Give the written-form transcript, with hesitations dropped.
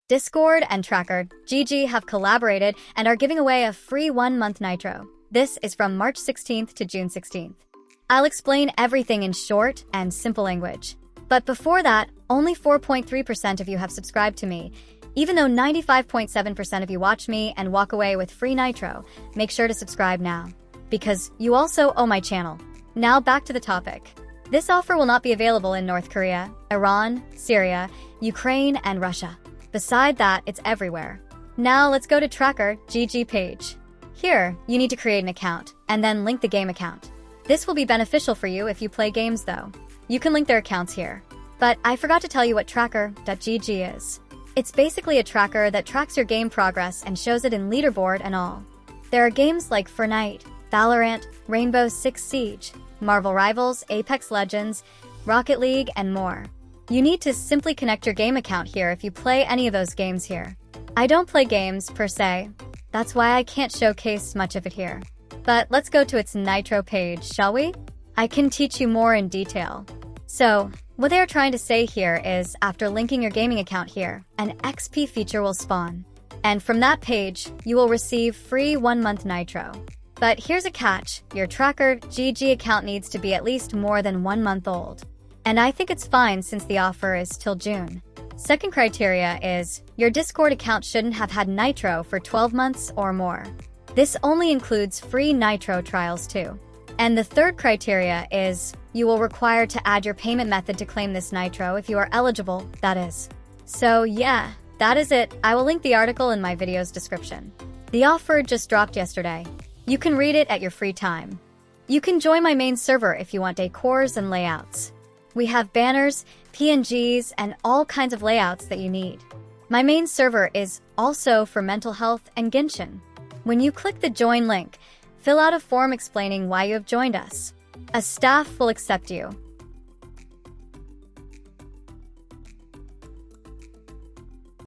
Discord and Trackergg have collaborated and are giving away a free 1-month Nitro. This is from March 16th to June 16th. I'll explain everything in short and simple language. But before that, only 4.3% of you have subscribed to me. Even though 95.7% of you watch me and walk away with free Nitro, make sure to subscribe now, because you also owe my channel. Now back to the topic. This offer will not be available in North Korea, Iran, Syria, Ukraine, and Russia. Beside that, it's everywhere. Now let's go to Trackergg page. Here, you need to create an account, and then link the game account. This will be beneficial for you if you play games though. You can link their accounts here. But I forgot to tell you what Trackergg is. It's basically a tracker that tracks your game progress and shows it in leaderboard and all. There are games like Fortnite, Valorant, Rainbow Six Siege, Marvel Rivals, Apex Legends, Rocket League, and more. You need to simply connect your game account here if you play any of those games here. I don't play games per se. That's why I can't showcase much of it here. But let's go to its Nitro page, shall we? I can teach you more in detail. So, what they are trying to say here is, after linking your gaming account here, an XP feature will spawn. And from that page, you will receive free 1-month Nitro. But here's a catch, your Trackergg account needs to be at least more than 1 month old. And I think it's fine since the offer is till June. Second criteria is, your Discord account shouldn't have had Nitro for 12 months or more. This only includes free Nitro trials too. And the third criteria is, you will require to add your payment method to claim this Nitro if you are eligible, that is. So yeah, that is it. I will link the article in my video's description. The offer just dropped yesterday. You can read it at your free time. You can join my main server if you want decors and layouts. We have banners, PNGs, and all kinds of layouts that you need. My main server is also for mental health and Genshin. When you click the join link, fill out a form explaining why you have joined us. A staff will accept you.